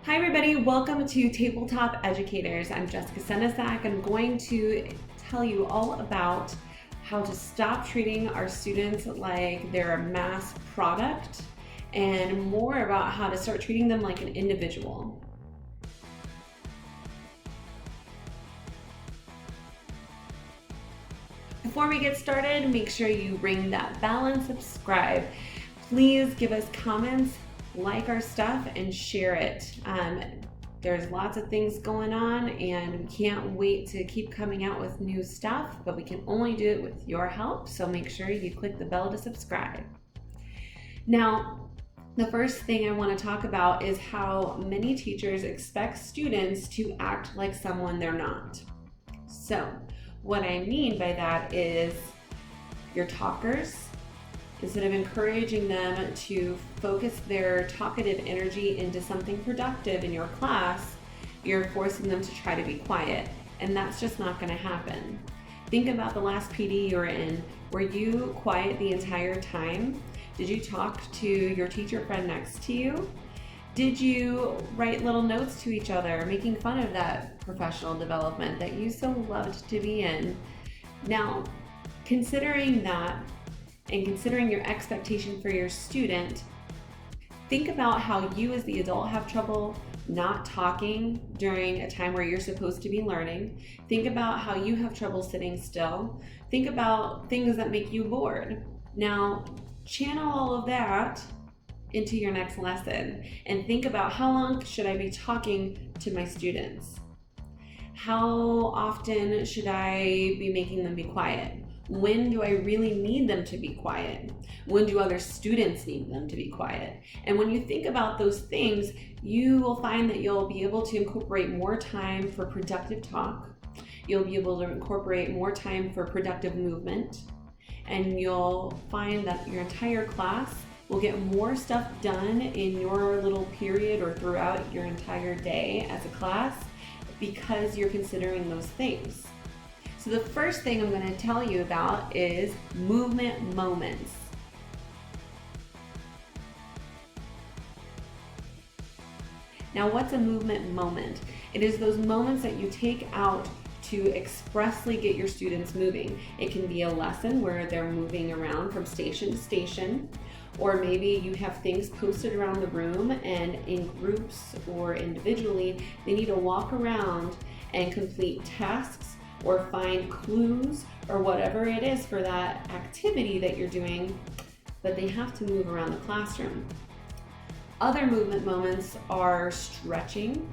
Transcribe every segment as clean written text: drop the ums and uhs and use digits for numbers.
Hi everybody, welcome to Tabletop Educators. I'm Jessica Senesac. I'm going to tell you all about how to stop treating our students like they're a mass product and more about how to start treating them like an individual. Before we get started, make sure you ring that bell and subscribe. Please give us comments, like our stuff, and share it. There's lots of things going on and we can't wait to keep coming out with new stuff, but we can only do it with your help, so make sure you click the bell to subscribe. Now, the first thing I want to talk about is how many teachers expect students to act like someone they're not. So, what I mean by that is your talkers, instead of encouraging them to focus their talkative energy into something productive in your class, you're forcing them to try to be quiet, and that's just not going to happen. Think about the last PD you were in. Were you quiet the entire time? Did you talk to your teacher friend next to you? Did you write little notes to each other, making fun of that professional development that you so loved to be in? Now, considering that, and considering your expectation for your student, think about how you as the adult have trouble not talking during a time where you're supposed to be learning. Think about how you have trouble sitting still. Think about things that make you bored. Now, channel all of that into your next lesson and think about, how long should I be talking to my students? How often should I be making them be quiet? When do I really need them to be quiet? When do other students need them to be quiet? And when you think about those things, you will find that you'll be able to incorporate more time for productive talk. You'll be able to incorporate more time for productive movement. And you'll find that your entire class will get more stuff done in your little period or throughout your entire day as a class because you're considering those things. So the first thing I'm going to tell you about is movement moments. Now, what's a movement moment? It is those moments that you take out to expressly get your students moving. It can be a lesson where they're moving around from station to station, or maybe you have things posted around the room and in groups or individually, they need to walk around and complete tasks or find clues or whatever it is for that activity that you're doing, but they have to move around the classroom. Other movement moments are stretching.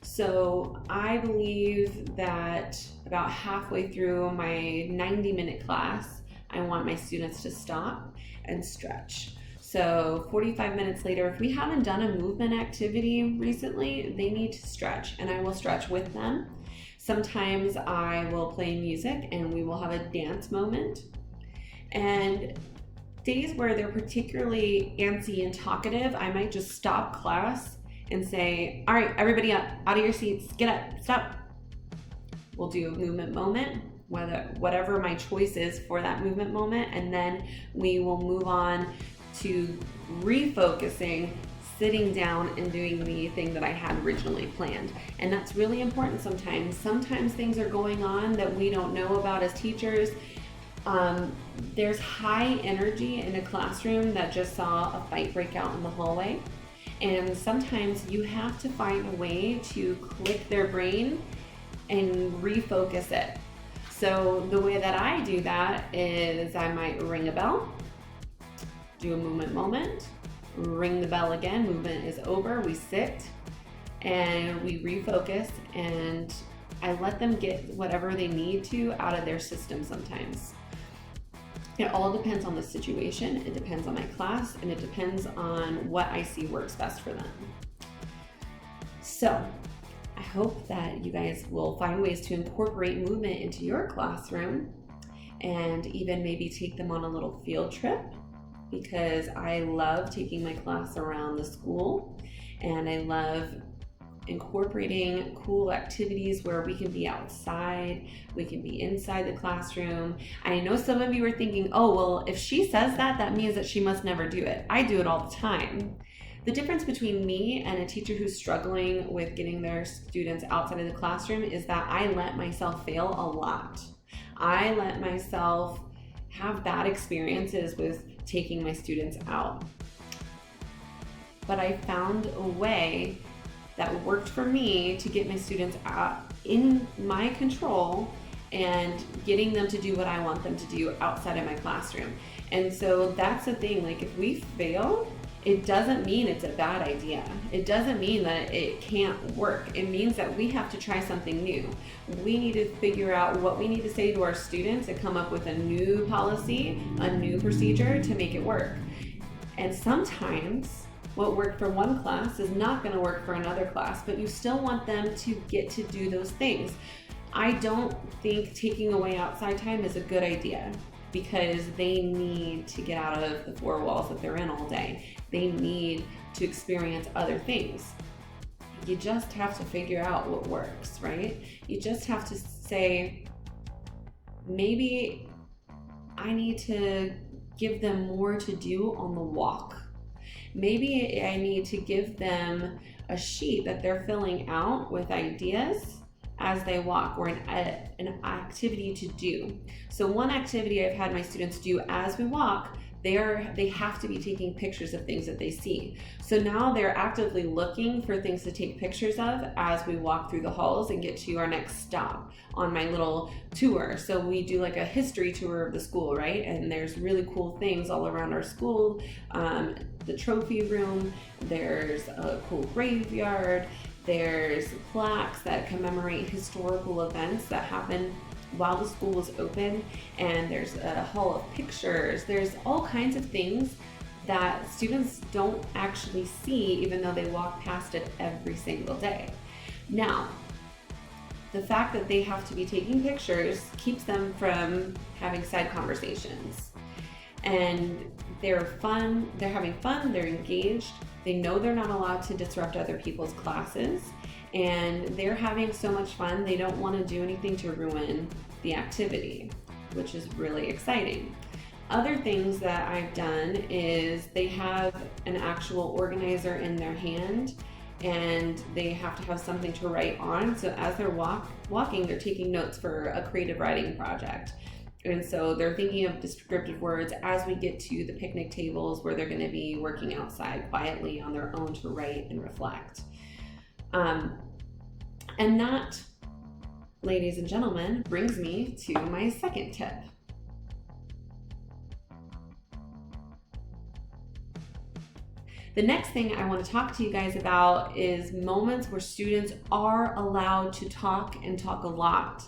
So I believe that about halfway through my 90-minute class, I want my students to stop and stretch. So 45 minutes later, if we haven't done a movement activity recently, they need to stretch, and I will stretch with them. Sometimes I will play music and we will have a dance moment. And days where they're particularly antsy and talkative, I might just stop class and say, all right, everybody up, out of your seats, get up, stop. We'll do a movement moment, whatever my choice is for that movement moment, and then we will move on to refocusing, sitting down and doing the thing that I had originally planned. And that's really important sometimes. Sometimes things are going on that we don't know about as teachers. There's high energy in a classroom that just saw a fight break out in the hallway. And sometimes you have to find a way to click their brain and refocus it. So the way that I do that is I might ring a bell, do a movement moment, ring the bell again, movement is over, we sit and we refocus, and I let them get whatever they need to out of their system sometimes. It all depends on the situation, it depends on my class, and it depends on what I see works best for them. So I hope that you guys will find ways to incorporate movement into your classroom and even maybe take them on a little field trip, because I love taking my class around the school and I love incorporating cool activities where we can be outside, we can be inside the classroom. I know some of you are thinking, oh, well, if she says that, that means that she must never do it. I do it all the time. The difference between me and a teacher who's struggling with getting their students outside of the classroom is that I let myself fail a lot. I let myself have bad experiences with taking my students out. But I found a way that worked for me to get my students out in my control and getting them to do what I want them to do outside of my classroom. And so that's the thing, like if we fail, it doesn't mean it's a bad idea. It doesn't mean that it can't work. It means that we have to try something new. We need to figure out what we need to say to our students and come up with a new policy, a new procedure to make it work. And sometimes what worked for one class is not going to work for another class, but you still want them to get to do those things. I don't think taking away outside time is a good idea because they need to get out of the four walls that they're in all day. They need to experience other things. You just have to figure out what works, right? You just have to say, maybe I need to give them more to do on the walk. Maybe I need to give them a sheet that they're filling out with ideas as they walk, or an activity to do. So one activity I've had my students do as we walk, they have to be taking pictures of things that they see. So now they're actively looking for things to take pictures of as we walk through the halls and get to our next stop on my little tour. So we do like a history tour of the school, right? And there's really cool things all around our school. The trophy room, there's a cool graveyard, there's plaques that commemorate historical events that happened while the school was open, and there's a hall of pictures. There's all kinds of things that students don't actually see even though they walk past it every single day. Now, the fact that they have to be taking pictures keeps them from having side conversations. And they're having fun, they're engaged, they know they're not allowed to disrupt other people's classes, and they're having so much fun, they don't want to do anything to ruin the activity, which is really exciting. Other things that I've done is they have an actual organizer in their hand, and they have to have something to write on. So as they're walking, they're taking notes for a creative writing project. And so they're thinking of descriptive words as we get to the picnic tables where they're going to be working outside quietly on their own to write and reflect. And that, ladies and gentlemen, brings me to my second tip. The next thing I want to talk to you guys about is moments where students are allowed to talk and talk a lot.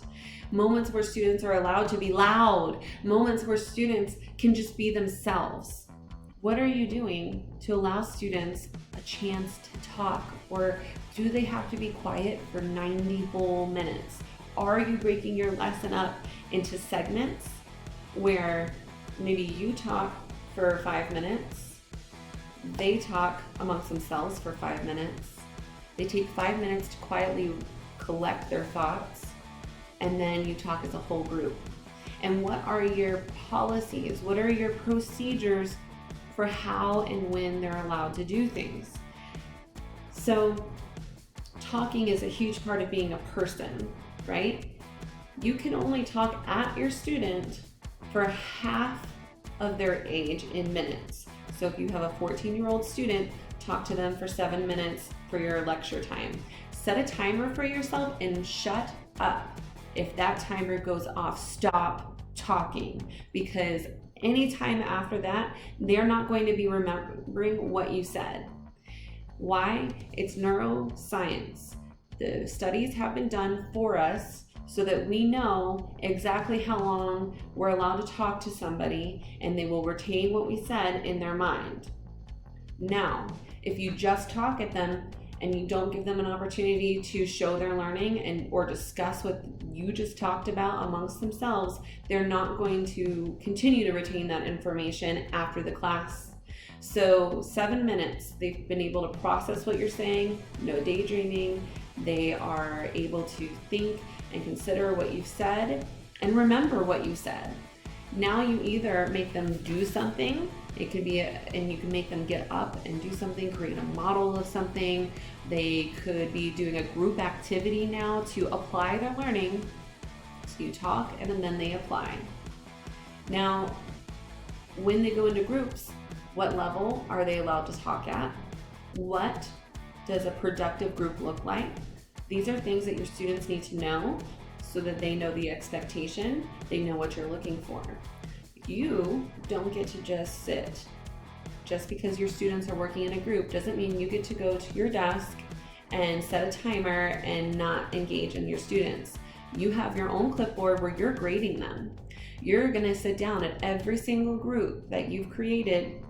Moments where students are allowed to be loud. Moments where students can just be themselves. What are you doing to allow students a chance to talk? Or do they have to be quiet for 90 whole minutes? Are you breaking your lesson up into segments where maybe you talk for 5 minutes, they talk amongst themselves for 5 minutes, they take 5 minutes to quietly collect their thoughts, and then you talk as a whole group? And what are your policies? What are your procedures for how and when they're allowed to do things? So talking is a huge part of being a person, right? You can only talk at your student for half of their age in minutes. So if you have a 14-year-old student, talk to them for 7 minutes for your lecture time. Set a timer for yourself and shut up. If that timer goes off, stop talking, because anytime after that, they're not going to be remembering what you said. Why? It's neuroscience. The studies have been done for us so that we know exactly how long we're allowed to talk to somebody, and they will retain what we said in their mind. Now, if you just talk at them and you don't give them an opportunity to show their learning or discuss what you just talked about amongst themselves, they're not going to continue to retain that information after the class. So 7 minutes, they've been able to process what you're saying, no daydreaming. They are able to think and consider what you've said and remember what you said. Now you either make them do something It could be, and you can make them get up and do something, create a model of something. They could be doing a group activity now to apply their learning. So you talk and then they apply. Now, when they go into groups, what level are they allowed to talk at? What does a productive group look like? These are things that your students need to know so that they know the expectation, they know what you're looking for. You don't get to just sit. Just because your students are working in a group doesn't mean you get to go to your desk and set a timer and not engage in your students. You have your own clipboard where you're grading them. You're gonna sit down at every single group that you've created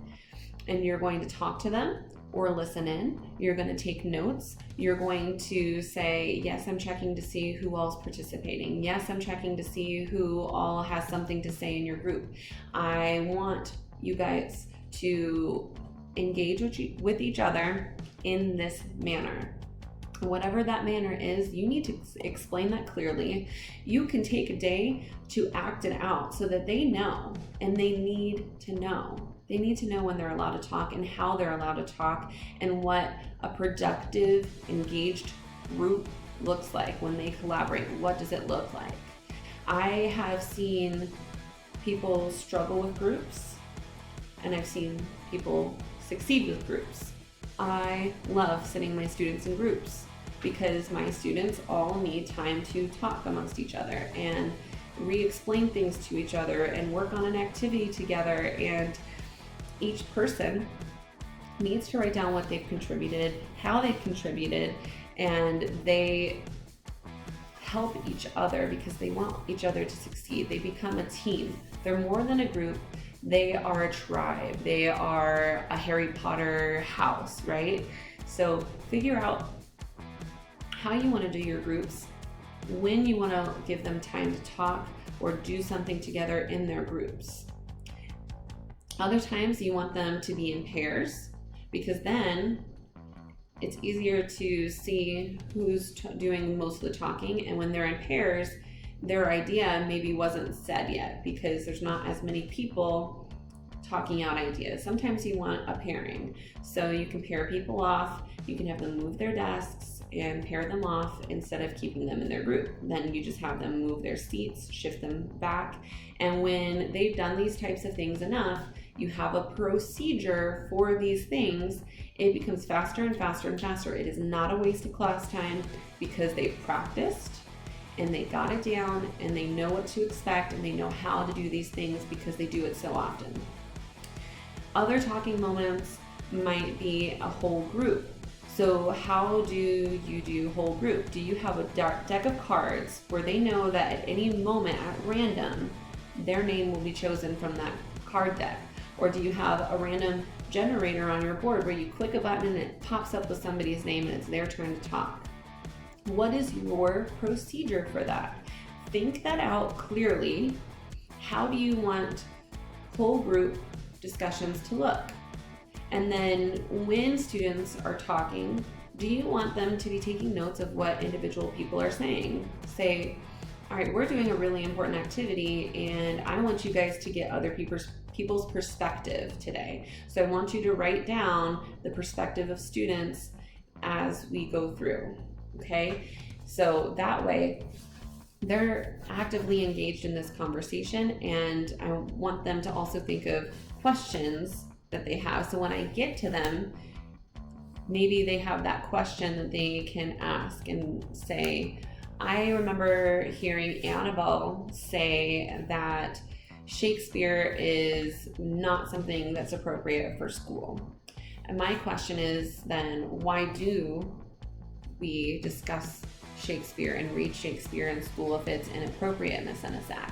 and you're going to talk to them or listen in. You're going to take notes. You're going to say, yes, I'm checking to see who all's participating. Yes, I'm checking to see who all has something to say in your group. I want you guys to engage with each other in this manner. Whatever that manner is, you need to explain that clearly. You can take a day to act it out so that they know, and they need to know. They need to know when they're allowed to talk and how they're allowed to talk and what a productive, engaged group looks like when they collaborate. What does it look like? I have seen people struggle with groups, and I've seen people succeed with groups. I love sitting my students in groups because my students all need time to talk amongst each other and re-explain things to each other and work on an activity together, and each person needs to write down what they've contributed, how they've contributed, and they help each other because they want each other to succeed. They become a team. They're more than a group. They are a tribe. They are a Harry Potter house, right? So figure out how you want to do your groups, when you want to give them time to talk or do something together in their groups. Other times you want them to be in pairs because then it's easier to see who's doing most of the talking, and when they're in pairs, their idea maybe wasn't said yet because there's not as many people talking out ideas. Sometimes you want a pairing. So you can pair people off, you can have them move their desks and pair them off instead of keeping them in their group. Then you just have them move their seats, shift them back. And when they've done these types of things enough, you have a procedure for these things, it becomes faster and faster and faster. It is not a waste of class time because they've practiced and they got it down and they know what to expect and they know how to do these things because they do it so often. Other talking moments might be a whole group. So how do you do whole group? Do you have a deck of cards where they know that at any moment at random, their name will be chosen from that card deck? Or do you have a random generator on your board where you click a button and it pops up with somebody's name and it's their turn to talk? What is your procedure for that? Think that out clearly. How do you want whole group discussions to look? And then when students are talking, do you want them to be taking notes of what individual people are saying? Say, all right, we're doing a really important activity and I want you guys to get other people's perspective today. So I want you to write down the perspective of students as we go through, okay? So that way they're actively engaged in this conversation, and I want them to also think of questions that they have. So when I get to them, maybe they have that question that they can ask and say, I remember hearing Annabelle say that Shakespeare is not something that's appropriate for school. And my question is then, why do we discuss Shakespeare and read Shakespeare in school if it's inappropriateness in a SAC?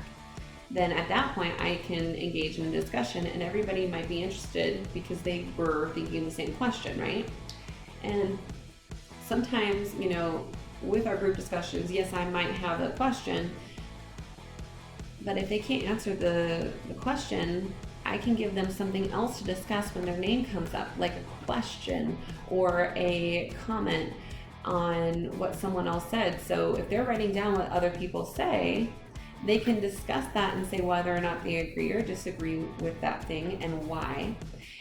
Then at that point, I can engage in a discussion and everybody might be interested because they were thinking the same question, right? And sometimes, you know, with our group discussions, yes, I might have a question, but if they can't answer the question, I can give them something else to discuss when their name comes up, like a question or a comment on what someone else said. So if they're writing down what other people say, They can discuss that and say whether or not they agree or disagree with that thing and why.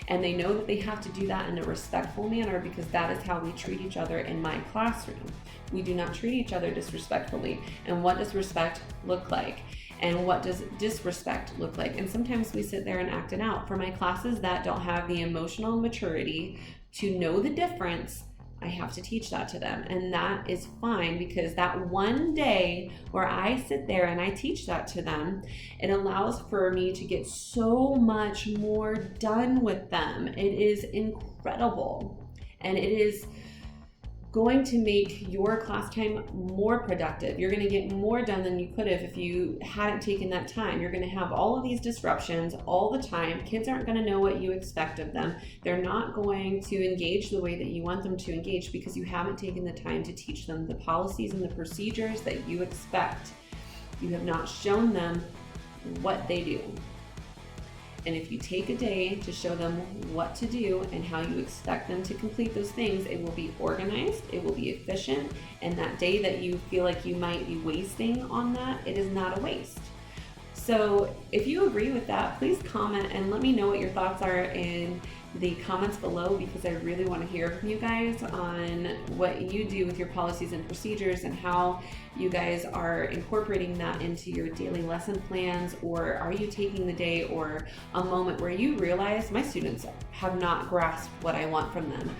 And they know that they have to do that in a respectful manner, because that is how we treat each other in my classroom. We do not treat each other disrespectfully. And what does respect look like? And what does disrespect look like? And sometimes we sit there and act it out. For my classes that don't have the emotional maturity to know the difference, I have to teach that to them. And that is fine, because that one day where I sit there and I teach that to them, it allows for me to get so much more done with them. It is incredible. And it is going to make your class time more productive. You're going to get more done than you could have if you hadn't taken that time. You're going to have all of these disruptions all the time. Kids aren't going to know what you expect of them. They're not going to engage the way that you want them to engage, because you haven't taken the time to teach them the policies and the procedures that you expect. You have not shown them what they do. And if you take a day to show them what to do and how you expect them to complete those things, it will be organized, it will be efficient, and that day that you feel like you might be wasting on that, it is not a waste. So if you agree with that, please comment and let me know what your thoughts are in the comments below, because I really want to hear from you guys on what you do with your policies and procedures and how you guys are incorporating that into your daily lesson plans. Or are you taking the day or a moment where you realize my students have not grasped what I want from them?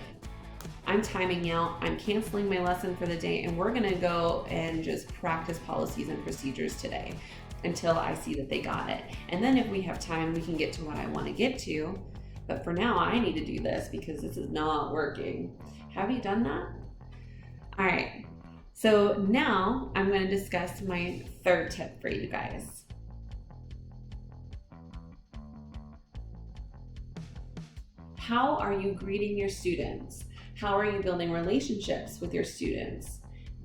I'm timing out, I'm canceling my lesson for the day, and we're gonna go and just practice policies and procedures today until I see that they got it. And then if we have time, we can get to what I want to get to. But for now, I need to do this because this is not working. Have you done that? All right. So now I'm going to discuss my third tip for you guys. How are you greeting your students? How are you building relationships with your students?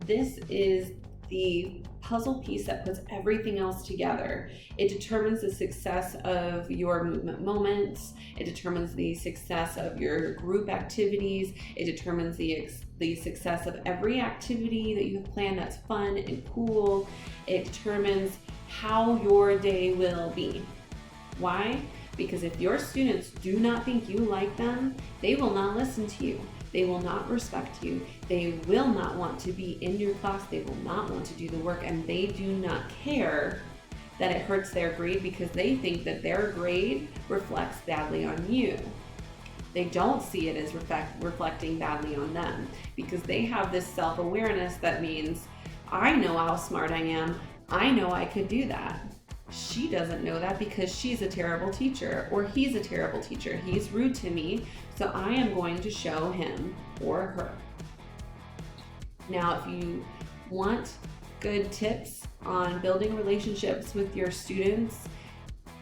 This is the puzzle piece that puts everything else together. It determines the success of your movement moments. It determines the success of your group activities. It determines the success of every activity that you have planned that's fun and cool. It determines how your day will be. Why? Because if your students do not think you like them, they will not listen to you. They will not respect you. They will not want to be in your class. They will not want to do the work, and they do not care that it hurts their grade, because they think that their grade reflects badly on you. They don't see it as reflecting badly on them, because they have this self-awareness that means, I know how smart I am. I know I could do that. She doesn't know that because she's a terrible teacher, or he's a terrible teacher. He's rude to me, so I am going to show him or her. Now, if you want good tips on building relationships with your students,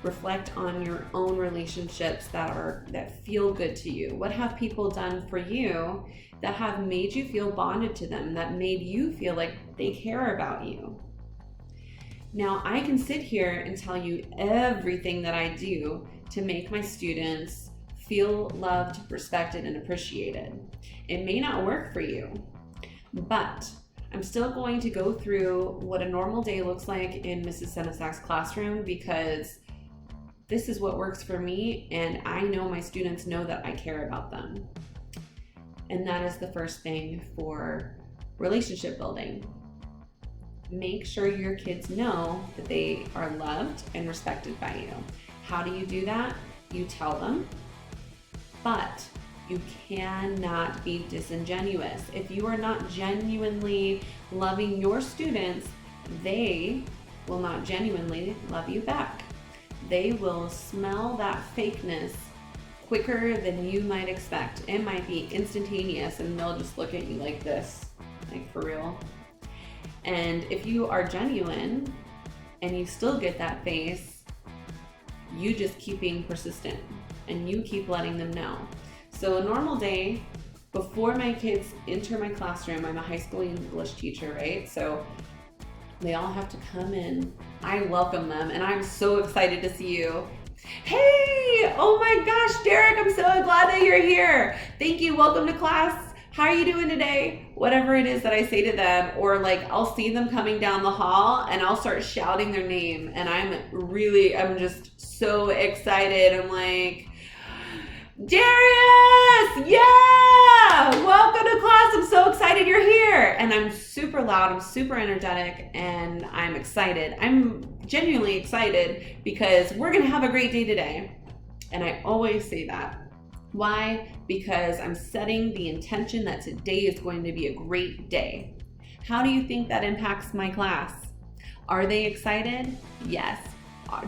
reflect on your own relationships that feel good to you. What have people done for you that have made you feel bonded to them, that made you feel like they care about you? Now, I can sit here and tell you everything that I do to make my students feel loved, respected, and appreciated. It may not work for you, but I'm still going to go through what a normal day looks like in Mrs. Senesac's classroom, because this is what works for me, and I know my students know that I care about them. And that is the first thing for relationship building. Make sure your kids know that they are loved and respected by you. How do you do that? You tell them, but you cannot be disingenuous. If you are not genuinely loving your students, they will not genuinely love you back. They will smell that fakeness quicker than you might expect. It might be instantaneous, and they'll just look at you like this, like, for real. And if you are genuine and you still get that face, you just keep being persistent and you keep letting them know. So a normal day, before my kids enter my classroom, I'm a high school English teacher, right? So they all have to come in. I welcome them, and I'm so excited to see you. Hey, oh my gosh, Derek, I'm so glad that you're here. Thank you, welcome to class. how are you doing today? Whatever it is that I say to them, or like I'll see them coming down the hall and I'll start shouting their name, and I'm just so excited. I'm like, Darius, yeah, welcome to class. I'm so excited you're here. And I'm super loud, I'm super energetic, and I'm excited. I'm genuinely excited because we're gonna have a great day today. And I always say that. Why? Because I'm setting the intention that today is going to be a great day. How do you think that impacts my class? Are they excited? Yes.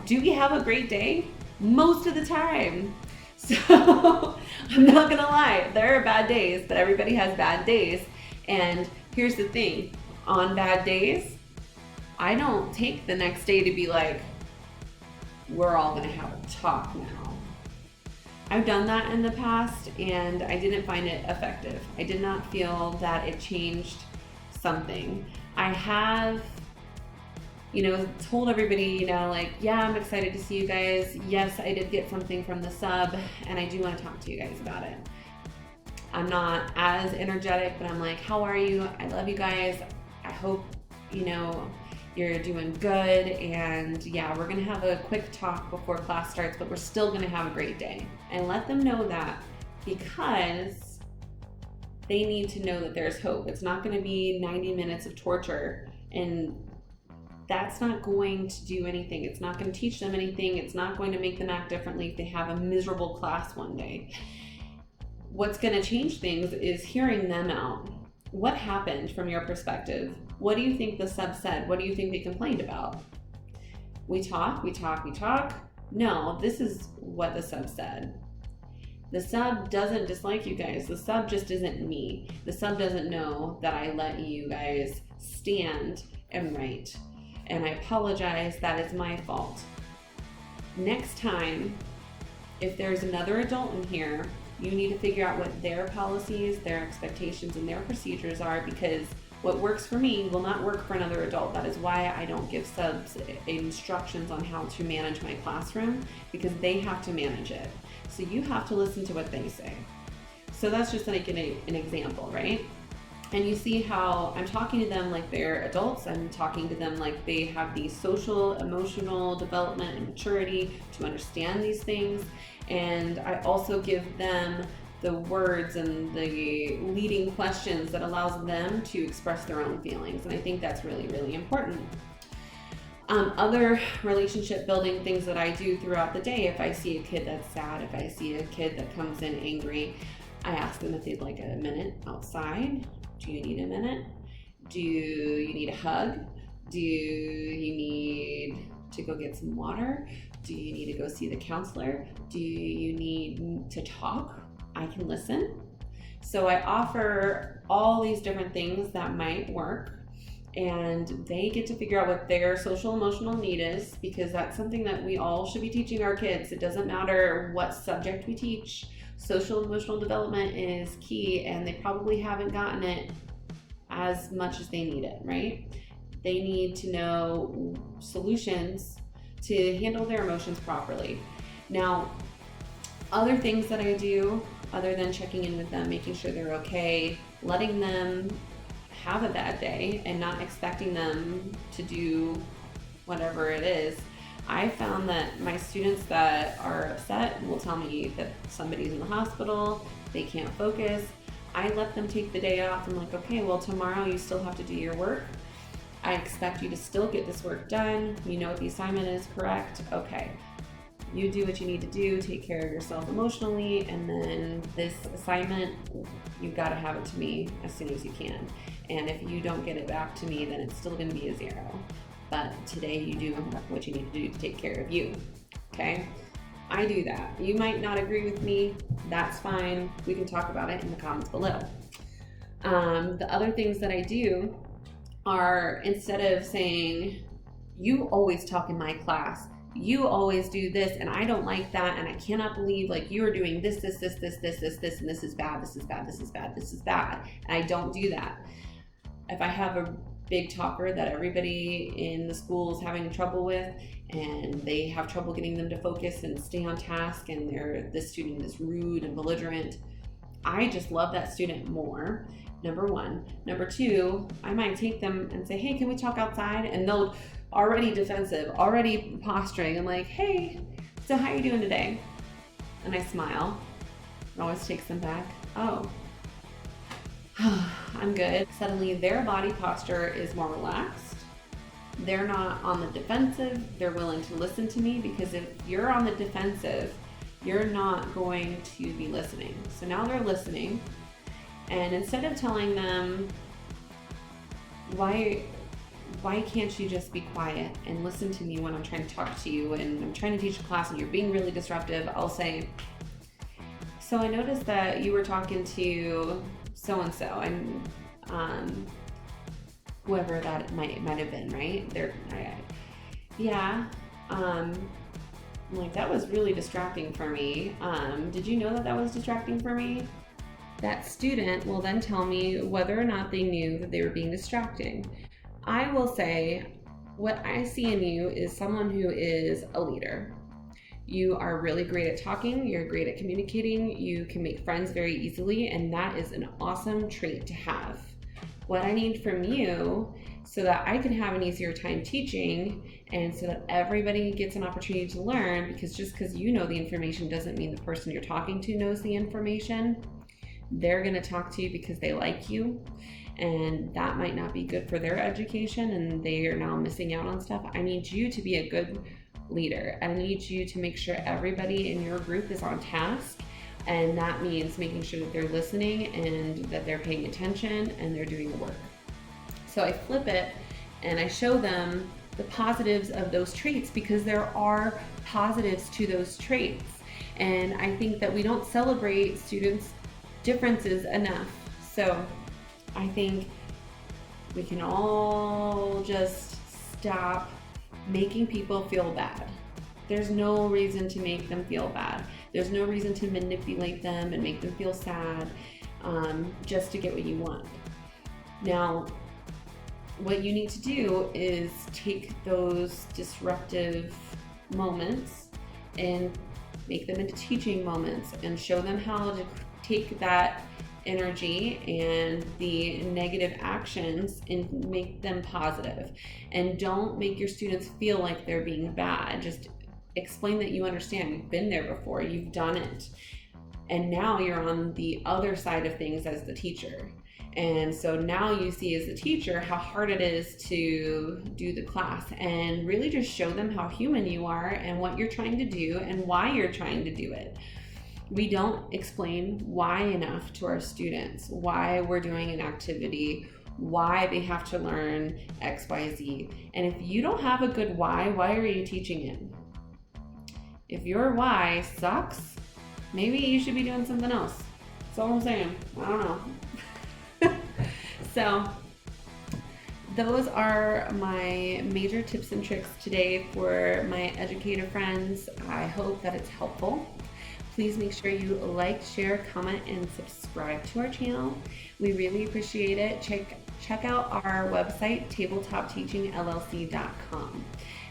Do we have a great day? Most of the time. So I'm not gonna lie, there are bad days, but everybody has bad days. And here's the thing, on bad days, I don't take the next day to be like, we're all gonna have a talk now. I've done that in the past and I didn't find it effective. I did not feel that it changed something. I have, told everybody, like, yeah, I'm excited to see you guys. Yes, I did get something from the sub and I do want to talk to you guys about it. I'm not as energetic, but I'm like, how are you? I love you guys. I hope, you're doing good. And yeah, we're gonna have a quick talk before class starts, but we're still gonna have a great day. And let them know that, because they need to know that there's hope. It's not gonna be 90 minutes of torture, and that's not going to do anything. It's not going to teach them anything. It's not going to make them act differently if they have a miserable class one day. What's going to change things is hearing them out. What happened from your perspective? What do you think the sub said? What do you think they complained about? We talk. No, this is what the sub said. The sub doesn't dislike you guys. The sub just isn't me. The sub doesn't know that I let you guys stand and write. And I apologize, that is my fault. Next time, if there's another adult in here, you need to figure out what their policies, their expectations, and their procedures are, because what works for me will not work for another adult. That is why I don't give subs instructions on how to manage my classroom, because they have to manage it. So you have to listen to what they say. So that's just like an example, right? And you see how I'm talking to them like they're adults. I'm talking to them like they have the social, emotional development and maturity to understand these things. And I also give them the words and the leading questions that allows them to express their own feelings. And I think that's really, really important. Other relationship building things that I do throughout the day, if I see a kid that's sad, if I see a kid that comes in angry, I ask them if they'd like a minute outside. Do you need a minute? Do you need a hug? Do you need to go get some water? Do you need to go see the counselor? Do you need to talk? I can listen. So I offer all these different things that might work, and they get to figure out what their social emotional need is, because that's something that we all should be teaching our kids. It doesn't matter what subject we teach. Social emotional development is key, and they probably haven't gotten it as much as they need it, right? They need to know solutions to handle their emotions properly. Now, other things that I do, other than checking in with them, making sure they're okay, letting them have a bad day and not expecting them to do whatever it is. I found that my students that are upset will tell me that somebody's in the hospital, they can't focus. I let them take the day off. I'm like, okay, well, tomorrow you still have to do your work. I expect you to still get this work done. You know what the assignment is, correct? Okay. You do what you need to do, take care of yourself emotionally, and then this assignment, you gotta have it to me as soon as you can. And if you don't get it back to me, then it's still gonna be a 0. But today you do what you need to do to take care of you, okay? I do that. You might not agree with me, that's fine. We can talk about it in the comments below. The other things that I do are, instead of saying, you always talk in my class, you always do this, and I don't like that, and I cannot believe like you are doing this, and this is bad, this is bad, and I don't do that. If I have a big talker that everybody in the school is having trouble with, and they have trouble getting them to focus and stay on task, and this student is rude and belligerent, I just love that student more, number one. Number two, I might take them and say, hey, can we talk outside? And they'll already defensive, already posturing. I'm like, hey, so how are you doing today? And I smile. It always takes them back. Oh, I'm good. Suddenly their body posture is more relaxed. They're not on the defensive. They're willing to listen to me, because if you're on the defensive, you're not going to be listening. So now they're listening. And instead of telling them, why can't you just be quiet and listen to me when I'm trying to talk to you and I'm trying to teach a class and you're being really disruptive, I'll say, so I noticed that you were talking to so-and-so, and whoever that might have been, right? I'm like, that was really distracting for me. Did you know that was distracting for me? That student will then tell me whether or not they knew that they were being distracting. I will say, what I see in you is someone who is a leader. You are really great at talking, you're great at communicating, you can make friends very easily, and that is an awesome trait to have. What I need from you, so that I can have an easier time teaching, and so that everybody gets an opportunity to learn, because just because you know the information doesn't mean the person you're talking to knows the information. They're going to talk to you because they like you, and that might not be good for their education, and they are now missing out on stuff. I need you to be a good leader. I need you to make sure everybody in your group is on task, and that means making sure that they're listening and that they're paying attention and they're doing the work. So I flip it and I show them the positives of those traits, because there are positives to those traits. And I think that we don't celebrate students' differences enough. So I think we can all just stop making people feel bad. There's no reason to make them feel bad. There's no reason to manipulate them and make them feel sad just to get what you want. Now, what you need to do is take those disruptive moments and make them into teaching moments, and show them how to take that energy and the negative actions and make them positive. And don't make your students feel like they're being bad. Just explain that you understand. You've been there before, you've done it, and now you're on the other side of things as the teacher. And so now you see as the teacher how hard it is to do the class, and really just show them how human you are and what you're trying to do and why you're trying to do it. We don't explain why enough to our students, why we're doing an activity, why they have to learn X, Y, Z. And if you don't have a good why are you teaching it? If your why sucks, maybe you should be doing something else. That's all I'm saying. I don't know. So those are my major tips and tricks today for my educator friends. I hope that it's helpful. Please make sure you like, share, comment, and subscribe to our channel. We really appreciate it. Check out our website, tabletopteachingllc.com.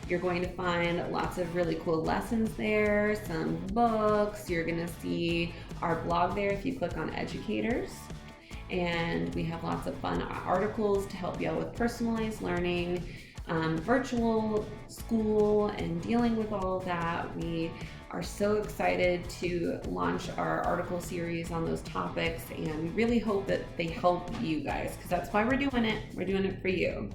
You're going to find lots of really cool lessons there, some books. You're going to see our blog there if you click on educators. And we have lots of fun articles to help you out with personalized learning, virtual school, and dealing with all of that. We are so excited to launch our article series on those topics, and we really hope that they help you guys, because that's why we're doing it. We're doing it for you.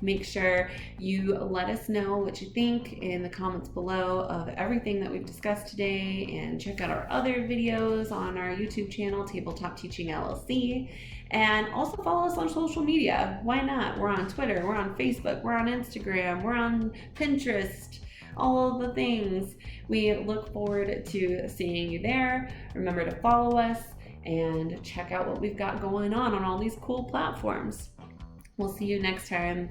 Make sure you let us know what you think in the comments below of everything that we've discussed today, and check out our other videos on our YouTube channel, Tabletop Teaching LLC, and also follow us on social media. Why not? We're on Twitter, we're on Facebook, we're on Instagram, we're on Pinterest, all of the things. We look forward to seeing you there. Remember to follow us and check out what we've got going on all these cool platforms. We'll see you next time.